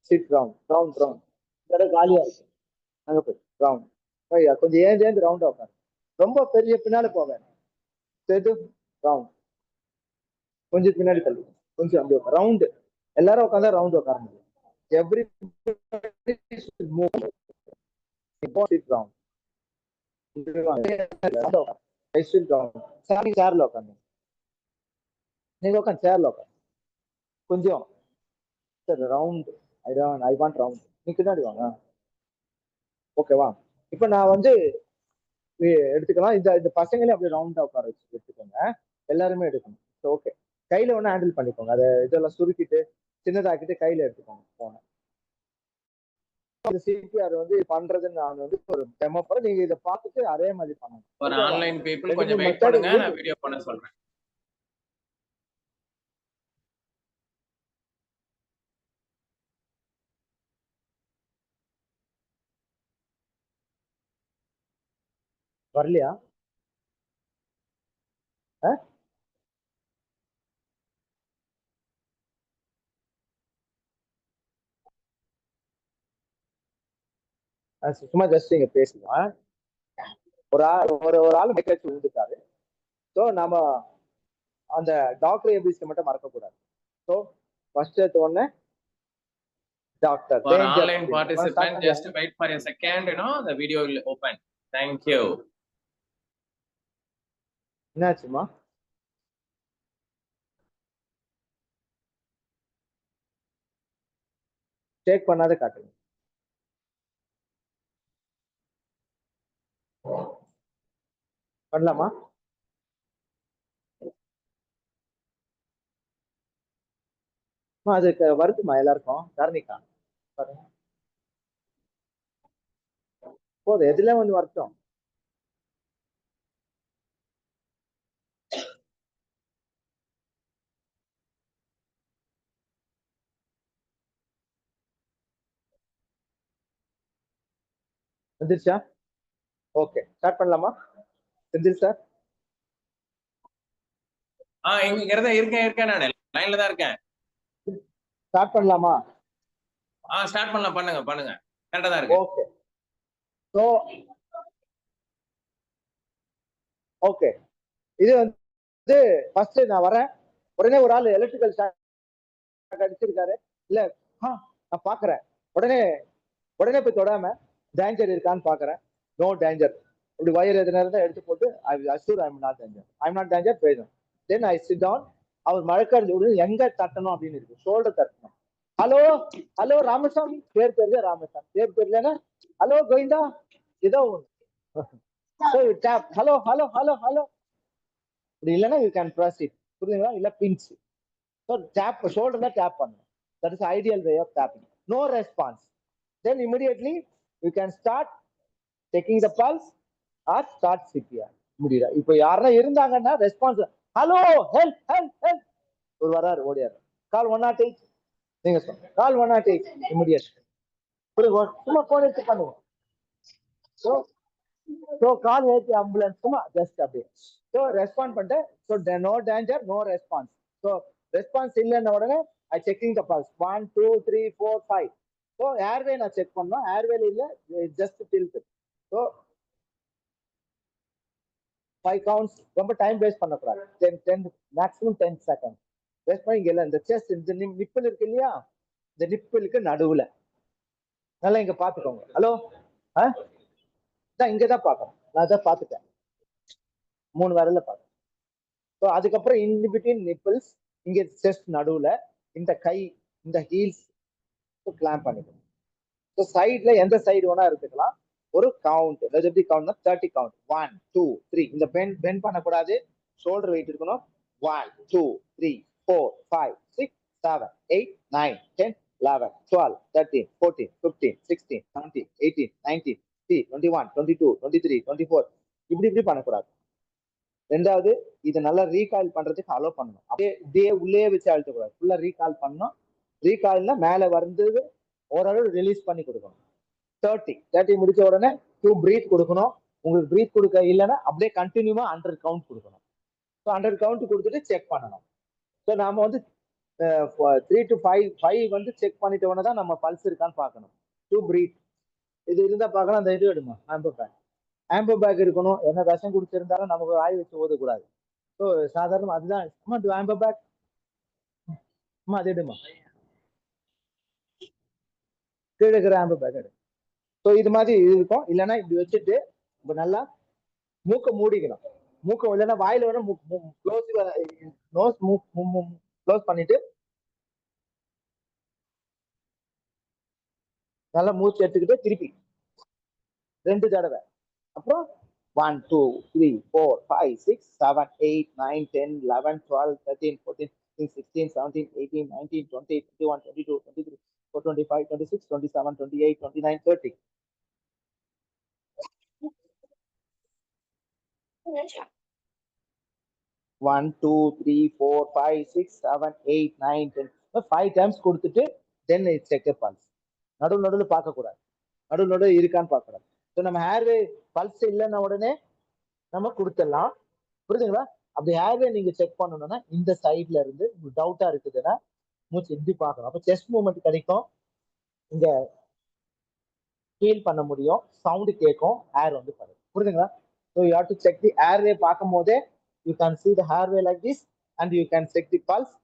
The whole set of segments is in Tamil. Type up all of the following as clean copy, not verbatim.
Chit round round round. இந்த இடம் காலியா இருக்கு, அங்க போய் ரவுண்ட். கொஞ்சம் ஏந்து ரவுண்டா உட்காரு, ரொம்ப பெரிய பின்னால போவேன். ரவுண்ட், கொஞ்சம் பின்னாடி தள்ளு, கொஞ்சம் அப்படி ரவுண்டு. எல்லாரும் உட்காந்தா ரவுண்ட் உட்கார முடியும். Every move round. சேர்ல உட்காந்து, நீங்க உட்காந்து சேர்ல உட்காந்து கொஞ்சம் ரவுண்ட். I want round. நீ பின்னாடி வாங்க. ஓகேவா? இப்ப நான் வந்து எடுத்துக்கலாம். இந்த பசங்களையும் அப்படியே ரவுண்டா உட்கார வச்சு எடுத்துக்கோங்க. எல்லாருமே எடுக்கணும். ஓகே, கையில ஒண்ணு ஹேண்டில் பண்ணிக்கோங்க. அதை இதெல்லாம் சுருக்கிட்டு சின்னதாக்கிட்டு கையில எடுத்துக்கோங்க போன. சிபிஆர் வந்து பண்றதுன்னு நான் வந்து ஒரு டெமோ போறேன். நீங்க இதை பார்த்துட்டு அதே மாதிரி பண்ணணும். ஒரு ஆன்லைன் பீப்புள் கொஞ்சம் வெயிட் பண்ணுங்க, நான் வீடியோ பண்ண சொல்றேன். வரலையா? சும்மா ஜஸ்ட் இங்க பேசலாம். ஒரு ஆள் மைக்காச்சு விழுந்துட்டாரு. ஸோ நம்ம அந்த டாக்டர் எபிசி மட்டும் மறக்கக்கூடாது. ஸோ ஃபர்ஸ்ட் எடுத்த உடனே doctor. For online participant, just wait for a second, the video will open. Thank you. என்னாச்சுமா? செக் பண்ணாத காட்டுங்க. பண்ணலாமா? அதுக்கு வருதுமா எல்லாருக்கும். காரணிக்கா போதும், எதுல வந்து வருத்தம். வந்துருச்சா? ஓகே, ஸ்டார்ட் பண்ணலாமா? செந்தில் சார். இருக்கேன், நான் லைன்ல தான் இருக்கேன். ஸ்டார்ட் பண்ணலாமா? ஸ்டார்ட் பண்ணலாம், பண்ணுங்க. கரெக்டா தான் இருக்கு. ஓகே. சோ ஓகே, இது வந்து ஃபர்ஸ்ட் நான் வரேன். உடனே ஒரு ஆள் எலக்ட்ரிக்கல் ஷாக் அடிச்சிருக்காரு. இல்ல நான் பாக்குறேன். உடனே போய் தொடாம டேஞ்சர் இருக்கான்னு பாக்குறேன். No danger. இப்படி வயர் எதுனா இருந்தா எடுத்து போட்டு ஐம் நாட் டேஞ்சர் போயிடும். தென் ஐ சிட் டவுன். அவர் மழக்காடு எங்க தட்டணும் அப்படின்னு இருக்கு. ஷோல்டர் தட்டணும். ஹலோ ராமசாமி. பேர் தெரியல ராமசாமி. பேர் தெரியலன்னா ஹலோ கோவிந்தா ஏதோ டேப். ஹலோ இப்படி இல்லைன்னா யூ கேன் ப்ரொசீட். புரியுதுங்களா? இல்ல பின்ச். ஸோ டேப் ஷோல்டர்ல டேப் பண்ணணும். That is ideal way of tapping. No response. Then immediately you can start taking the pulse or start CPR. முடியல. இப்போ யாரா இருந்தாங்கன்னா ரெஸ்பான்ஸ் ஹலோ ஹெல்ப் ஒரு வராரு, ஓடியாரு. கால் 108. நீங்க சொல்லுங்க கால் 108 இமிடியட். சும்மா போன் எடுத்து பண்ணுங்க. ஸோ கால் 8 ஆம்புலன்ஸ் சும்மா ஜஸ்ட் அப்படியே. ஸோ ரெஸ்பாண்ட் பண்ணிட்டு so no danger, no response. So response இல்லைன்ன உடனே I checking the pulse 1 2 3 4 5. So airway நான் செக் பண்ணோம். ஏர்வேல இல்ல, ஜஸ்ட் டில்ட். So 5 counts. ரொம்ப டைம் வேஸ்ட் பண்ணக்கூடாது. 10 மேக்ஸிமம் 10 செகண்ட் வேஸ்ட் பண்ணி. இங்க இல்ல, இந்த செஸ்ட் இந்த நிப்பிள் இருக்கு இல்லையா, இந்த நிப்பிளுக்கு நடுவுல நல்லா இங்க பாத்துக்கோங்க. ஹலோ இங்கதான் பாக்கணும். நான் தான் பாத்துட்டேன். 3 விரல்ல பாக்கணும். ஸோ அதுக்கப்புறம் இன் பிட்வீன் நிப்பிள்ஸ் இங்க செஸ்ட் நடுவுல இந்த கை இந்த ஹீல்ஸ் கிளாம்ப் பண்ணிக்கணும். ஸோ சைட்ல எந்த சைடு வேணா எடுத்துக்கலாம். ஒரு கவுண்ட். எப்படி கவுண்ட்னா 30 கவுண்ட். 1 2 3. இந்த பெண்ட் பண்ணக்கூடாது. ஷோல்டர் வெயிட் இருக்கணும். 1 2 3 4 5 6 7 8 9 10 11 12 13 14 15 16 17 18 19 21 22 23 24. இப்படி பண்ணக்கூடாது. ரெண்டாவது, இதை நல்லா ரீகால் பண்றதுக்கு அலோ பண்ணணும். அப்படியே உள்ளே வச்சு அழுத்தக்கூடாது. ஃபுல்லா ரீகால் பண்ணணும். ரீகால்னா மேல வந்தது ஓரளவு ரிலீஸ் பண்ணி கொடுக்கணும். 30 முடிச்ச உடனே 2 பிரீத் கொடுக்கணும். உங்களுக்கு பிரீத் கொடுக்க இல்லைன்னா அப்படியே கண்டினியூவா 100 கவுண்ட் கொடுக்கணும். ஸோ 100 கவுண்ட் கொடுத்துட்டு செக் பண்ணணும். ஸோ நாம வந்து 3 to 5 வந்து செக் பண்ணிட்ட உடனே தான் நம்ம பல்ஸ் இருக்கான்னு பார்க்கணும். டு பிரீத் இது இருந்தா பார்க்கலாம். அந்த இது எடுமா ஆம்போ பேக் இருக்கணும். என்ன விஷம் குடிச்சிருந்தாலும் நமக்கு வாய் வச்சு ஓதக்கூடாது. ஸோ சாதாரண அதுதான் அம்மா டு ஆம்போ பேக் அம்மா அது எடுமா கீழே இருக்கிற ஆம்போ பேக் எடு. ஸோ இது மாதிரி இருக்கும். இல்லைன்னா இப்படி வச்சுட்டு இப்போ நல்லா மூக்கை மூடிக்கணும். மூக்கை இல்லைன்னா வாயில வேணா க்ளோஸ் நோஸ் க்ளோஸ் பண்ணிட்டு நல்லா மூச்சு எடுத்துக்கிட்டு திருப்பி 2 தடவை. அப்புறம் 1 2 3 4 5 6 7 8 9 10 11 12 13 14 15 16 17 18 19 20 21 22 23 25 26 27 28 29 30. 1 2 3 4 5 6 7 8 9 10 5 டைம்ஸ் கொடுத்துட்டு தென் செக் பல்ஸ். நடுவில் பார்க்க கூடாது. நடுவில் இருக்கான்னு பார்க்க கூடாது. ஸோ நம்ம ஹேர்வே பல்ஸ் இல்லைன்னா உடனே நம்ம கொடுத்துடலாம். புரியுதுங்களா? அப்படி ஹேர்வே நீங்க செக் பண்ணணும்னா இந்த சைட்ல இருந்து டவுட்டா இருக்குதுன்னா மூச்சு இப்படி பார்க்கணும். அப்போ செஸ்ட் மூவ்மெண்ட் கிடைக்கும். இங்க ஃபீல் பண்ண முடியும். சவுண்டு கேட்கும். ஹேர் வந்து படும். புரியுதுங்களா? So you have to check the airway பார்க்கும் போதே you can see the airway like this and you can check the pulse.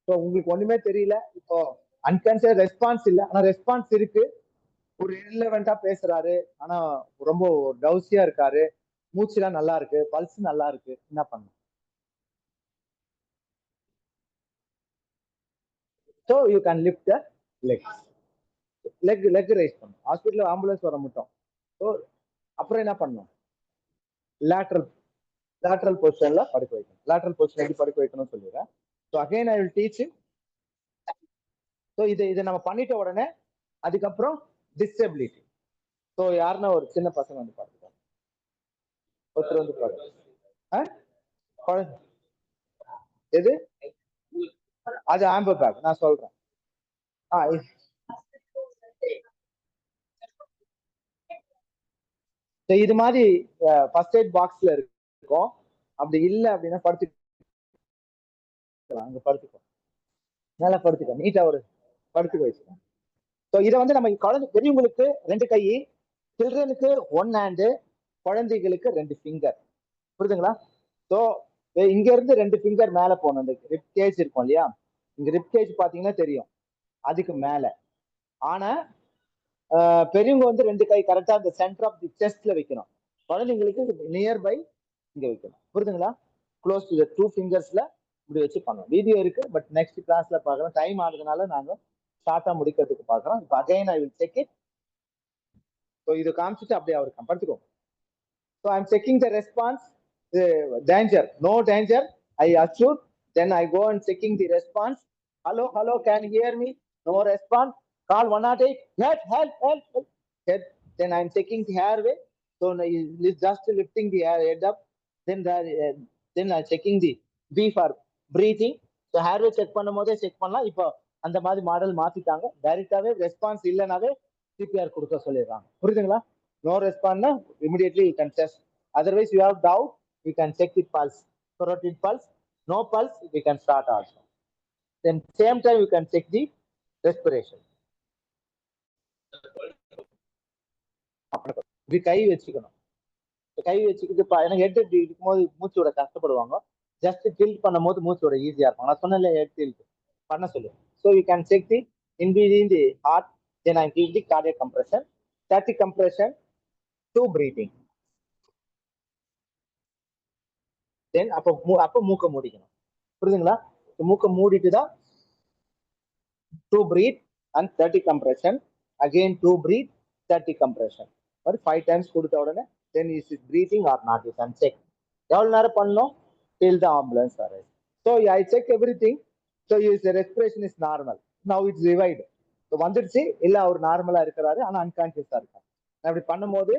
So உங்களுக்கு ஒண்ணுமே தெரியல, இப்போ அன்கான்சியஸ் ரெஸ்பான்ஸ் இல்லை, ஆனா ரெஸ்பான்ஸ் இருக்கு. ஒரு இர்ரெலவெண்டா பேசுறாரு, ஆனா ரொம்ப டவுசியா இருக்காரு, மூச்சுலாம் நல்லா இருக்கு, பல்ஸ் நல்லா இருக்கு, என்ன பண்ணும்? So you can lift the leg raise பண்ணும். ஹாஸ்பிட்டல் ஆம்புலன்ஸ் வர மட்டும். ஸோ அப்புறம் என்ன பண்ணும்? லேட்ரல் பொசிஷன்ல படுக்க வைக்கணும். லேட்ரல் பொசிஷன் எப்படி படுக்க வைக்கணும்னு சொல்லிடுறேன். So again I will teach. So இதை நம்ம பண்ணிட்ட உடனே அதுக்கப்புறம் டிசபிலிட்டி. ஸோ யாருன்னா ஒரு சின்ன பசங்க வந்து பார்த்துக்கோங்க. ஒருத்தர் வந்து பாருங்க. எது அது ஆம்போ பேக் நான் சொல்றேன். இது மாதிரி ஃபர்ஸ்ட் எய்ட் பாக்ஸ்ல இருக்கும். அப்படி இல்லை அப்படின்னா அங்க படுத்துக்கோ, நல்லா படுத்துக்கோ, நீட்டா ஒரு படுத்துக்க வச்சுக்கோ. ஸோ இதை வந்து நம்ம குழந்தை பெரியவங்களுக்கு 2 கை, சில்ட்ரனுக்கு 1 ஹேண்டு, குழந்தைகளுக்கு 2 ஃபிங்கர். புரியுதுங்களா? ஸோ இங்க இருந்து 2 ஃபிங்கர் மேல போகணும். இந்த ரிப் கேஜ் இருக்கும் இல்லையா, இங்க ரிப் கேஜ் பாத்தீங்கன்னா தெரியும், அதுக்கு மேல. ஆனா பெரியவங்க வந்து 2 கை கரெக்டா இந்த சென்டர் ஆஃப் தி செஸ்ட்ல வைக்கணும். குழந்தைங்களுக்கு நியர்பை இங்க வைக்கணும். புரியுதுங்களா? க்ளோஸ் டு தி 2 ஃபிங்கர்ஸ்ல இப்படி வச்சு பண்ணணும். வீடியோ இருக்கு, பட் நெக்ஸ்ட் கிளாஸ்ல பார்க்கலாம். டைம் ஆகுதுனால நாங்க ஷார்ட்டா முடிக்கிறதுக்கு பார்க்குறோம். இப்போ again I will check it. So இது காமிச்சிட்டு அப்படியே அவருக்கு படுத்துக்கோங்க. So I am checking the response. danger, no danger, I assure. Then I go and checking the response. Hello, can you hear me? No response. Call 108. Help. Then I'm checking the airway. So just lifting the head up. Then I'm checking the B for breathing. So airway check பண்ணும்போதே செக் பண்ணலாம். இப்போ அந்த மாதிரி மாடல் மாத்திட்டாங்க. டைரக்டாவே ரெஸ்பான்ஸ் இல்லைனாவே சிபிஆர் கொடுக்க சொல்லிடுறாங்க. புரியுதுங்களா? நோ ரெஸ்பான்ஸ்னா immediately you can test. Otherwise you have doubt, we can check the pulse. Carotid pulse. No pulse, we can start also. Then same time we can check the respiration. இப்படி கை வச்சுக்கணும். கை வச்சுக்கிட்டு ஏன்னா ஹெட் இப்படி இருக்கும்போது மூச்சோட கஷ்டப்படுவாங்க. ஜஸ்ட் டில்ட் பண்ணும் போது மூச்சோட ஈஸியா இருக்கும். நான் சொன்னேன் ஹெட் டில்ட் பண்ண சொல்லு. So you can check the in between the heart. Then I give the cardiac compression, static compression, 2 breathing. தென் அப்போ மூக்க மூடிக்கணும். புரியுதுங்களா? மூக்க மூடிட்டு தான் 2 breathe and 30 compression. Again 2 breathe, 30 compression. ஒரு 5 times கொடுத்த உடனே then is it breathing or not, you can check. எவ்வளவு நேரம் பண்ணணும்? Till the ambulance arrives. So I check everything. So his respiration is normal. Now it's revived. So வந்துடுச்சு, இல்ல அவர் நார்மலா இருக்கிறாரு, ஆனா அன்கான்சியஸா இருக்காரு. அப்படி பண்ணும்போது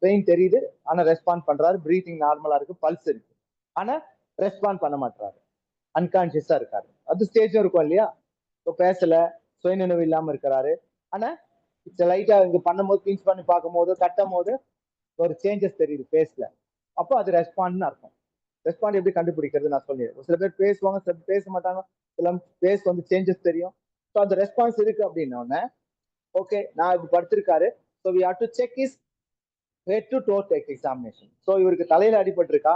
பெயின் தெரியுது, ஆனா ரெஸ்பாண்ட் பண்றாரு. பிரீத்திங் நார்மலா இருக்கு, பல்ஸ் இருக்கு, ஆனா ரெஸ்பாண்ட் பண்ண மாட்டாரு, அன்கான்சியஸா இருக்காரு. அது ஸ்டேஜும் இருக்கும் இல்லையா? இப்போ பேசல, சுயநினைவு இல்லாம இருக்கிறாரு, ஆனா லைட்டா இங்க பண்ணும்போது பிஞ்ச் பண்ணி பார்க்கும் போது கட்டும் போது ஒரு சேஞ்சஸ் தெரியுது பேஸ்ல. அப்போ அது ரெஸ்பாண்ட்னு அர்த்தம். ரெஸ்பாண்ட் எப்படி கண்டுபிடிக்கிறது நான் சொல்லிடுறேன். சில பேர் பேசுவாங்க, சில பேர் பேச மாட்டாங்க, எல்லாம் ஃபேஸ் வந்து சேஞ்சஸ் தெரியும். ஸோ அந்த ரெஸ்பான்ஸ் இருக்கு அப்படின்னோடனே ஓகே நான் இப்ப படுத்திருக்காரு. So we have to check is head to toe deck examination. So இவருக்கு தலையில அடிபட்டிருக்கா,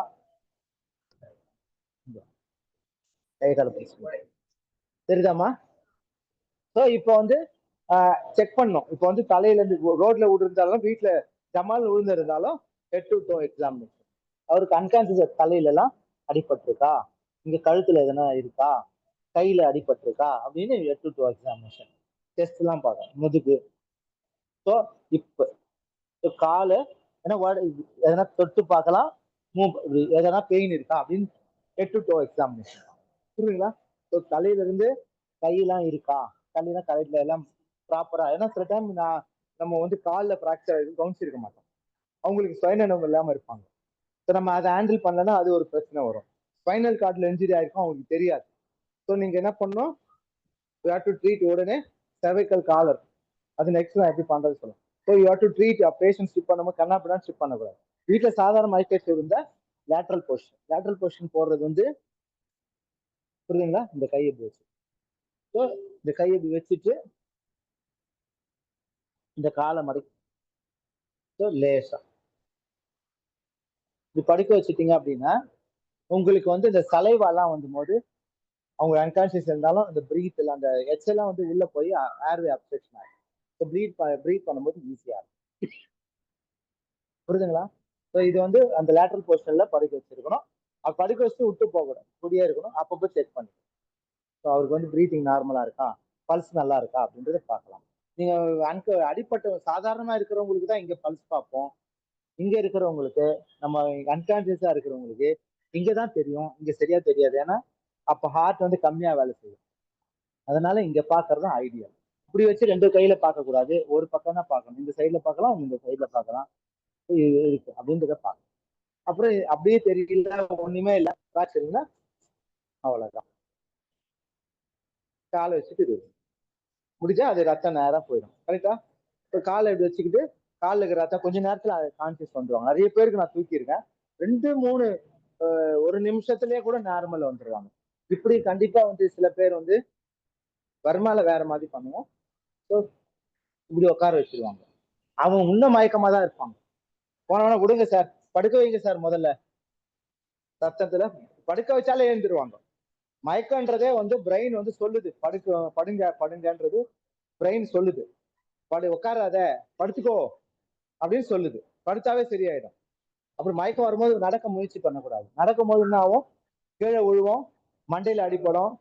தெரியுதாமா? ஸோ இப்போ வந்து செக் பண்ணோம். இப்போ வந்து தலையில இருந்து ரோட்ல விழுந்தாலும் வீட்டுல ஜமால் விழுந்திருந்தாலும் ஹெட் டு டோ எக்ஸாமினேஷன். அவருக்கு அன்கான்சியஸ் தலையில எல்லாம் அடிபட்டிருக்கா, இங்க கழுத்துல எதனா இருக்கா, கையில அடிபட்டிருக்கா அப்படின்னு head to toe examination test எல்லாம் பார்க்கணும். முதுகு, ஸோ இப்போ காலு ஏன்னா எதனா தொட்டு பார்க்கலாம், எதனா பெயின் இருக்கா அப்படின்னு ஹெட் டு டோ எக்ஸாமினேஷன். புரியுதுங்களா? ஸோ தலையில இருந்து கையெல்லாம் இருக்கா, கையெல்லாம் கரெக்ட்ல எல்லாம் ப்ராப்பரா. ஏன்னா சில டைம் நம்ம வந்து காலில் ஃப்ராக்சர் ஆகிடும், கவனிச்சிருக்க மாட்டோம். அவங்களுக்கு சுயநலம் இல்லாம இருப்பாங்க. ஸோ நம்ம அதை ஹேண்டில் பண்ணலன்னா அது ஒரு பிரச்சனை வரும். ஸ்பைனல் கார்டில் இன்ஜுரி ஆயிருக்கும், அவங்களுக்கு தெரியாது. ஸோ நீங்க என்ன பண்ணணும், யூ ஹேவ் டு ட்ரீட் உடனே cervical காலர். அது நெக்ஸ்ட் நான் எப்படி பண்றது சொல்லுவேன். So you have to treat patient stiff பண்ணும்போது கண்ணாப்பினா ஸ்டிப் பண்ணக்கூடாது. வீட்டில் சாதாரண மைக்கேட் இருந்தா லேட்ரல் பொசிஷன் போடுறது வந்து புரியுதுங்களா? இந்த கையை இப்படி வச்சு, ஸோ இந்த கையை இப்படி வச்சுட்டு இந்த காலை மடக்கி லேசா இது படுக்க வச்சுட்டீங்க அப்படின்னா உங்களுக்கு வந்து இந்த சலைவாலாம் வந்து போது அவங்க அன்கான்சியஸ் இருந்தாலும் அந்த பிரீத் எல்லாம் அந்த எச்செல்லாம் வந்து உள்ள போய் ஏர்வே அப்செக்ஷன் ஆகும். ப்ரீத் பண்ணும்போது ஈஸியா இருக்கும். புரியுதுங்களா? ஸோ இது வந்து அந்த லேட்டரல் பொசிஷன்ல படுக்க வச்சிருக்கணும். அது படுக்க வச்சு விட்டு போகக்கூடாது, கூடியே இருக்கணும். அப்பப்போ செக் பண்ணிக்கணும். ஸோ அவருக்கு வந்து ப்ரீத்திங் நார்மலா இருக்கா, பல்ஸ் நல்லா இருக்கா அப்படின்றத பார்க்கலாம். நீங்க அடிப்பட்ட சாதாரணமா இருக்கிறவங்களுக்கு தான் இங்க பல்ஸ் பார்ப்போம். இங்க இருக்கிறவங்களுக்கு, நம்ம அன்கான்சியஸா இருக்கிறவங்களுக்கு இங்கதான் தெரியும், இங்க சரியா தெரியாது. ஏன்னா அப்ப ஹார்ட் வந்து கம்மியா வேலை செய்யும். அதனால இங்க பாக்குறது ஐடியா. இப்படி வச்சு ரெண்டு கையில பார்க்க கூடாது, ஒரு பக்கம் தான் பார்க்கணும். இந்த சைட்ல பார்க்கலாம், இந்த சைட்ல பார்க்கலாம். இருக்கு அப்படின்றத பார்க்கணும். அப்புறம் அப்படியே தெரியல, ஒண்ணுமே இல்லை பாத்துருங்கன்னா அவ்வளவுதான். காலை வச்சுட்டு இது முடிஞ்சா அது ரத்தம் நேரம் போயிடும். கரெக்டா? இப்போ காலை இப்படி வச்சுக்கிட்டு காலில் இருக்கிற ரத்தம் கொஞ்ச நேரத்துல கான்சியஸ் வந்துருவாங்க. நிறைய பேருக்கு நான் தூக்கியிருக்கேன், 2-3 ஒரு நிமிஷத்துலயே கூட நார்மல் வந்துருவாங்க. இப்படி கண்டிப்பா வந்து சில பேர் வந்து வர்மால வேற மாதிரி பண்ணுவோம். ஸோ இப்படி உட்கார வச்சிருவாங்க. அவங்க இன்னும் மயக்கமா தான் இருப்பாங்க. போனவன விடுங்க சார், படுக்க வைங்க சார், முதல்ல ரத்தத்துல படுக்க வச்சாலே எழுந்துருவாங்க. மயக்கன்றதே வந்து பிரெயின் வந்து சொல்லுது, படுங்கன்றது பிரெயின் சொல்லுது. உட்காராத, படுத்துக்கோ அப்படின்னு சொல்லுது. படுத்தாவே சரியாயிடும். அப்புறம் மயக்கம் வரும்போது நடக்க முயற்சி பண்ணக்கூடாது. நடக்கும் போது என்ன ஆகும், கீழே விழுவோம், மண்டையில அடிப்படும்.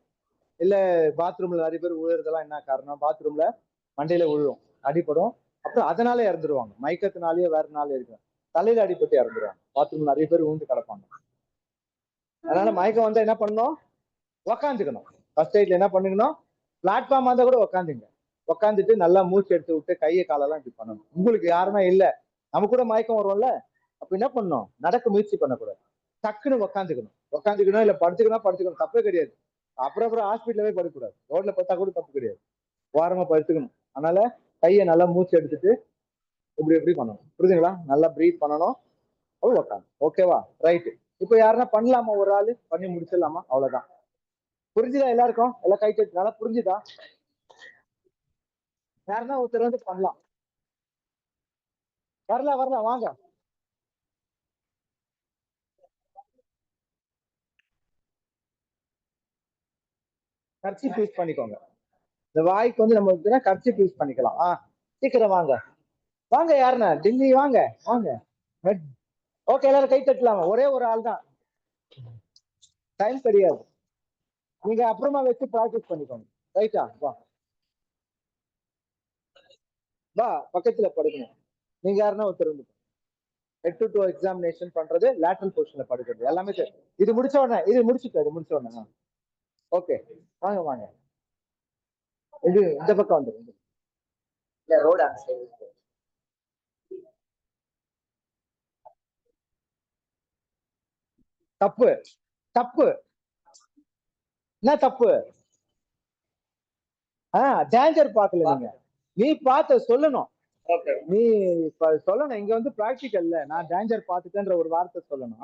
இல்ல பாத்ரூம்ல நிறைய பேர் விழுறதெல்லாம் என்ன காரணம், பாத்ரூம்ல மண்டையில விழுவும், அடிப்படும். அப்புறம் அதனால இறந்துருவாங்க. மயக்கத்தினாலேயே வேற நாள் இருக்கு, தலையில அடிப்பட்டு இறந்துருவாங்க. பாத்ரூம் நிறைய பேர் விழுந்து கிடப்பாங்க. அதனால மயக்கம் வந்தா என்ன பண்ணணும், உக்காந்துக்கணும். ஃபர்ஸ்ட் எய்ட்ல என்ன பண்ணிக்கணும், பிளாட்ஃபார்ம் வந்தா கூட உக்காந்துங்க. உக்காந்துட்டு நல்லா மூச்சு எடுத்து விட்டு கையை காலெல்லாம் இப்படி பண்ணணும். உங்களுக்கு யாருமே இல்ல, நம்ம கூட மயக்கம் வரும்ல, அப்ப என்ன பண்ணணும், நடக்க முயற்சி பண்ணக்கூடாது, டக்குன்னு உக்காந்துக்கணும். இல்ல படுத்துக்கணும், தப்பே கிடையாது. அப்புறம் ஹாஸ்பிட்டல்ல போய் படுக்கக்கூடாது, ரோட்ல பார்த்தா கூட தப்பு கிடையாது, ஓரமா படுத்துக்கணும். அதனால கையை நல்லா மூச்சு எடுத்துட்டு இப்படி எப்படி பண்ணணும், புரியுதுங்களா? நல்லா பிரீத் பண்ணணும். உட்காந்து ஓகேவா, ரைட்டு. இப்ப யாருன்னா பண்ணலாமா, ஒரு ஆளு பண்ணி முடிச்சிடலாமா? அவ்வளவுதான். புரிஞ்சுதா எல்லாருக்கும்? எல்லாம் கை தட்டி நல்லா புரிஞ்சுதா? யாருன்னா ஒருத்தர் வந்து பண்ணலாம். வரலாம் வாங்க. கர்ச்சீஃப் யூஸ் பண்ணிக்கோங்க. இந்த வாய்க்கு வந்து நம்ம கர்ச்சீஃப் யூஸ் பண்ணிக்கலாம். சீக்கிரம் வாங்க வாங்க, யாருன்னா டில்லி வாங்க வாங்க. ஓகே, எல்லாரும் கை தட்டலாமா? ஒரே ஒரு ஆள் தான், டைம் கிடையாது. நீங்க அப்புறமா வச்சு ப்ராக்டிஸ் பண்ணிக்கோங்க. ரைட்டா? வா பக்கத்துல படுக்கணும். நீங்க யாருன்னா ஒருத்தர் வந்து ஹெட் டு டோ எக்ஸாமினேஷன் பண்றது, லேட்டரல் பொசிஷன்ல படுக்கிறது எல்லாமே சரி. இது முடிச்ச உடனே ஓகே வாங்க வாங்க. இது இந்த பக்கம் வந்துடும். இல்ல ரோடு தப்பு தப்பு, என்ன தப்பு? டேஞ்சர் பாக்கல நீங்க, நீ பார்த்த சொல்லணும். நீ சொல்லணும், இங்க வந்து பிராக்டிக்கல்ல நான் டேஞ்சர் பார்த்துட்டேன்ற ஒரு வார்த்தை சொல்லணும்.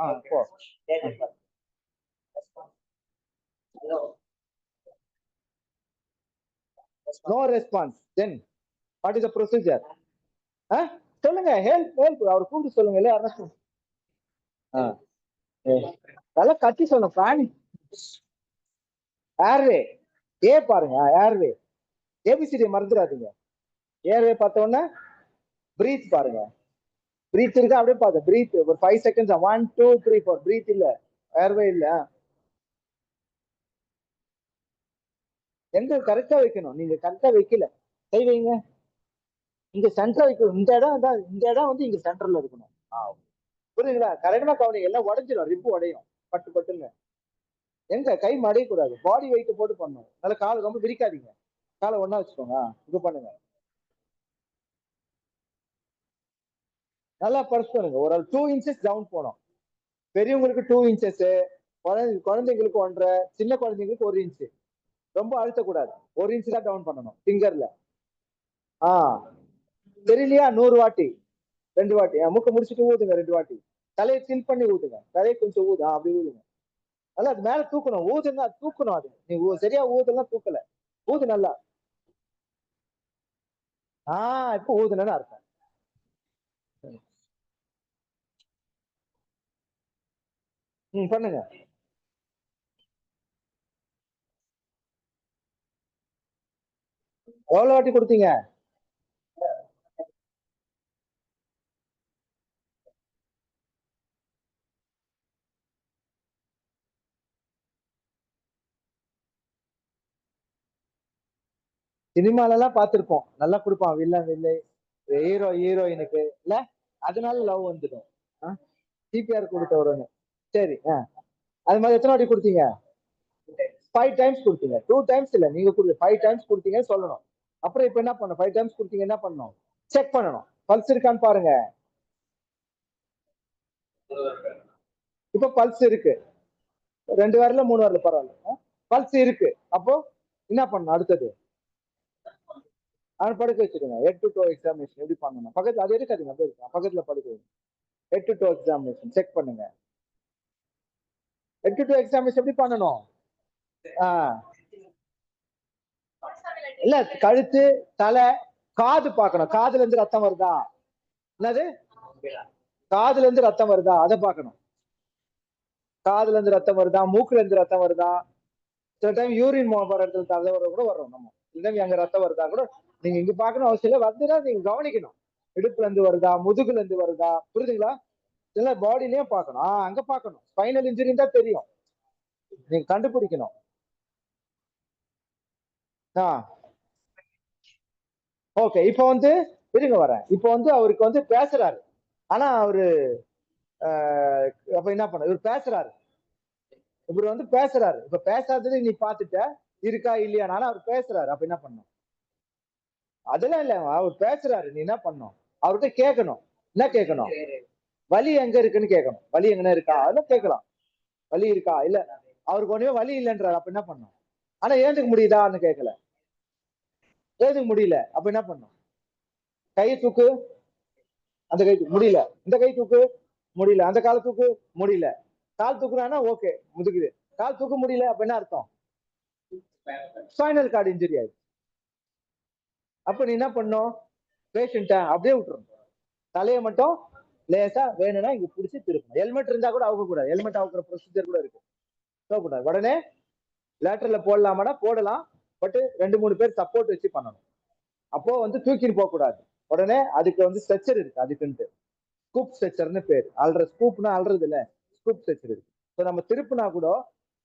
No response, then what is the procedure? சொல்லுங்க, ஹெல்ப் அவர் கூப்பிட்டு சொல்லுங்க. இல்ல யாரும் நல்லா கத்தி சொல்லணும். பிராணி ஏர்வே ஏ பாருங்க, ஏர்வே ஏபிசிடி மறந்துடாதீங்க. ஏர்வே பார்த்த உடனே பிரீத் பாருங்க. பிரீத் இருக்கா அப்படியே பாருங்க. பிரீத் ஒரு 5 செகண்ட்ஸ். 1 2 3 4 பிரீத் இல்ல, ஏர்வே இல்ல. எங்க கரெக்டா வைக்கணும், நீங்க கரெக்டா வைக்கல. கை வைங்க, இங்க சென்டரா வைக்கணும். இந்த இடம் தான், இந்த இடம் வந்து இங்க சென்டர்ல இருக்கணும். புரியுதுங்களா? கரெக்டா கவனிங்க, எல்லாம் உடைஞ்சிடும், ரிப்பு உடையும் பட்டு பட்டுங்க. எங்க கை மடைய கூடாது, பாடி வெயிட் போட்டு பண்ணணும். அதனால கால் ரொம்ப விரிக்காதீங்க, காலை ஒண்ணா வச்சுக்கோங்க. இது பண்ணுங்க, நல்லா பர்ஸ் பண்ணுங்க. ஒரு 2 இன்ச்சஸ் டவுன் போனோம். பெரியவங்களுக்கு 2 இன்ச்சஸ், குழந்தைங்களுக்கு 1.5, சின்ன குழந்தைங்களுக்கு 1 இன்ச்சு. ரொம்ப அழுத்தக்கூடாது, 1 இன்ச் தான் டவுன் பண்ணணும் ஃபிங்கர்ல. தெரியலையா? 100 வாட்டி 2 வாட்டி மூக்க முடிச்சுட்டு ஊதுங்க. 2 வாட்டி தலையை டில் பண்ணி ஊதுங்க. தலையை கொஞ்சம் ஊது, அப்படி ஊதுங்க. நல்லா அது மேல தூக்கணும். ஊதுன்னா தூக்கணும். அது நீ சரியா ஊதுனா தூக்கல, ஊது நல்லா. இப்ப ஊதுனன்னு அர்த்தம். பண்ணுங்க. எவ்வளவு வாட்டி கொடுத்தீங்க? சினிமால எல்லாம் பார்த்திருப்போம், நல்லா கொடுப்பான் வில்லன் வில்லை, ஹீரோ ஹீரோயினுக்கு இல்ல, அதனால லவ் வந்துடும். சிபிஆர் கொடுத்த உடனே. சரி, அது மாதிரி எத்தனை வாட்டி கொடுத்தீங்க? 5 டைம்ஸ் கொடுத்தீங்க. 2 டைம்ஸ் இல்ல, நீங்க 5 டைம்ஸ் கொடுத்தீங்கன்னு சொல்லணும். அப்புறம் இப்ப என்ன பண்ணணும்? 5 டைம்ஸ் கொடுத்தீங்க, என்ன பண்ணணும்? செக் பண்ணணும், பல்ஸ் இருக்கான்னு பாருங்க. இப்ப பல்ஸ் இருக்கு, 2 வாரல 3 வாரல பரவாயில்ல, பல்ஸ் இருக்கு. அப்போ என்ன பண்ணணும்? அடுத்தது அவன் படுக்க வச்சுக்கோங்க. ஹெட் டு டோ எக்ஸாமினேஷன் எப்படி பண்ணணும்? பக்கத்துல அது இருக்காதுங்க, அப்படியே இருக்கு, பக்கத்துல படுக்க வைங்க. Head to toe examination check பண்ணுங்க. ஹெட் டு டோ எக்ஸாமினேஷன் எப்படி பண்ணணும்? இல்ல, கழுத்து, தலை, காது பார்க்கணும். காதுல இருந்து ரத்தம் வருதா? என்னது? காதுல இருந்து ரத்தம் வருதா? அதை பார்க்கணும். காதுல இருந்து ரத்தம் வருதா? மூக்குல இருந்து ரத்தம் வருதா? சில டைம் யூரின் போற இடத்துல தலை வர கூட வரும். நம்ம இல்லை அங்க ரத்தம் வருதா கூட நீங்க இங்க பாக்கணும் அவசியம் இல்லை. வந்துன்னா நீங்க கவனிக்கணும். இடுப்புல இருந்து வருதா? முதுகுல இருந்து வருதா? புரியுதுங்களா? இதெல்லாம் பாடியிலயும் பார்க்கணும். அங்க பார்க்கணும். ஸ்பைனல் இன்ஜுரி தான் தெரியும், நீங்க கண்டுபிடிக்கணும். ஓகே, இப்ப வந்து இருங்க வரேன். இப்ப வந்து அவருக்கு வந்து பேசுறாரு, ஆனா அவரு அப்ப என்ன பண்ண? இவர் பேசுறாரு, இவர் வந்து பேசுறாரு. இப்ப பேசாதது நீ பாத்துட்ட, இருக்கா இல்லையா? ஆனா அவர் பேசுறாரு, அப்ப என்ன பண்ணும்? அதெல்லாம் இல்ல, அவர் பேசுறாரு, நீ என்ன பண்ணும்? அவர்கிட்ட கேட்கணும். என்ன கேட்கணும்? வலி எங்க இருக்குன்னு கேட்கணும். வலி எங்கன்னா இருக்கா? அதெல்லாம் கேட்கலாம். வலி இருக்கா? இல்ல, அவருக்கு ஒண்ணுமே வலி இல்லைன்றாரு, அப்ப என்ன பண்ணும்? ஆனா ஏந்துக்க முடியுதான்னு கேட்கல, ஏதுக்கு முடியல, அப்ப என்ன பண்ணும்? கையை தூக்கு, அந்த கை முடியல, இந்த கை தூக்கு முடியல, அந்த கால தூக்கு முடியல. கால் தூக்குறானா ஓகே, முதுகுது. கால் தூக்க முடியல, அப்ப என்ன அர்த்தம்? ஸ்பைனல் கார்டு இன்ஜுரி ஆயிடுச்சு. அப்ப நீ என்ன பண்ணும்? பேஷண்ட அப்படியே விட்டுரும். தலையை மட்டும் லேசா வேணும்னா இங்க பிடிச்சி திருப்பணும். ஹெல்மெட் இருந்தா கூட அவுக்க கூடாது. ஹெல்மெட் அவுக்குற ப்ரொசீஜர் கூட இருக்கு, கூடாது. உடனே லேட்டர்ல போடலாமானா போடலாம், பட் 2-3 பேர் சப்போர்ட் வச்சு பண்ணணும். அப்போ வந்து தூக்கிட்டு போக கூடாது. உடனே அதுக்கு வந்து ஸ்ட்ரெச்சர் இருக்கு, அதுக்குன்ட்டு ஸ்கூப் ஸ்ட்ரெச்சர்னு பேர். ஸ்கூப்னா அல்றது இல்ல, ஸ்கூப் ஸ்ட்ரெச்சர் இருக்கு. நம்ம திருப்பினா கூட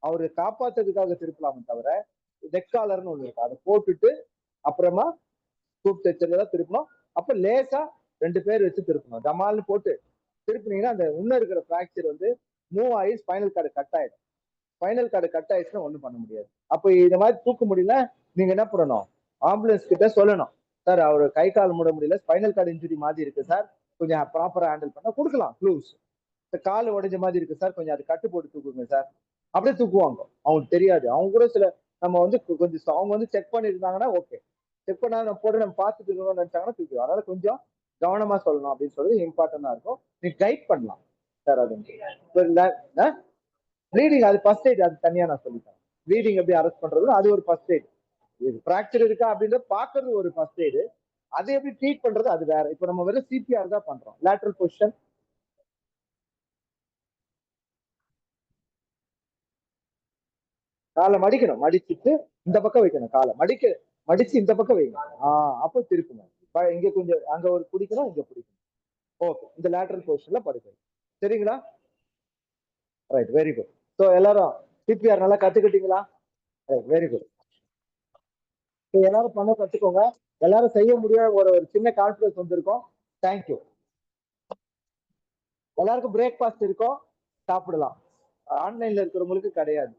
அவரு காப்பாத்துறதுக்காக திருப்பலாமே தவிர நெக் காலர்னு ஒண்ணு இருக்கு, அதை போட்டுட்டு அப்புறமா ஸ்கூப் ஸ்ட்ரெச்சர்ல தான் திருப்பணும். அப்ப லேசா 2 பேர் வச்சு திருப்பணும். டமால்னு போட்டு திருப்பினீங்கன்னா அந்த உள்ள இருக்கிற பிராக்சர் வந்து மூவ் ஆகி ஸ்பைனல் கார்டு கட் ஆயிடும். ஸ்பைனல் கார்டு கட் ஆயிடுச்சுன்னா ஒண்ணும் பண்ண முடியாது. அப்ப இந்த மாதிரி தூக்க முடியல, நீங்க என்ன பண்ணணும்? ஆம்புலன்ஸ் கிட்ட சொல்லணும், சார் அவரு கை கால் மூட முடியல, ஸ்பைனல் கார்டு இன்ஜுரி மாதிரி இருக்கு சார், கொஞ்சம் ப்ராப்பரா ஹேண்டில் பண்ண கொடுக்கலாம் க்ளூஸ். கால் உடைஞ்ச மாதிரி இருக்கு சார், கொஞ்சம் அது கட்டு போட்டு தூக்குங்க சார். அப்படியே தூக்குவாங்க. அவங்களுக்கு தெரியாது. அவங்க கூட சில நம்ம வந்து கொஞ்சம் அவங்க வந்து செக் பண்ணிருந்தாங்கன்னா ஓகே, செக் பண்ணா நம்ம போட்டு நம்ம பார்த்துட்டு இருக்கணும்னு நினைச்சாங்கன்னா தூக்குவோம். அதனால கொஞ்சம் கவனமா சொல்லணும் அப்படின்னு சொல்லி இம்பார்ட்டன்டா இருக்கும். நீ கைட் பண்ணலாம் சார். அது ப்ளீடிங், அது ஃபர்ஸ்ட் எய்ட், அது தனியா நான் சொல்லித்தரேன். ப்ளீடிங் எப்படி அரெஸ்ட் பண்றது, அது ஒரு ஃபர்ஸ்ட் எய்ட். ஃப்ராக்சர் இருக்கா அப்படின்றத பாக்குறது ஒரு ஃபர்ஸ்ட் எய்டு. அதை எப்படி ட்ரீட் பண்றது அது வேற. இப்ப நம்ம வெறும் சிபிஆர் தான் பண்றோம். லேட்டரல் பொசிஷன், காலை மடிக்கணும், மடிச்சுட்டு இந்த பக்கம் வைக்கணும். காலை மடிச்சு இந்த பக்கம் வைங்க. அப்போ திருப்பணும். இங்க கொஞ்சம் அங்க ஒரு பிடிக்கணும், இங்க பிடிக்கணும். ஓகே, இந்த லேட்டரல் பொசிஷன்ல படுக்கணும். சரிங்களா? Right, very good. ஸோ எல்லாரும் சிபிஆர் நல்லா கத்துக்கிட்டீங்களா? Right, very good. எல்லாரும் பண்ண கத்துக்கோங்க. எல்லாரும் செய்ய முடியாத ஒரு சின்ன கான்ஃபிடன்ஸ் வந்திருக்கும். தேங்க்யூ. எல்லாருக்கும் பிரேக்ஃபாஸ்ட் இருக்கும், சாப்பிடலாம். ஆன்லைன்ல இருக்கிறவங்களுக்கு கிடையாது.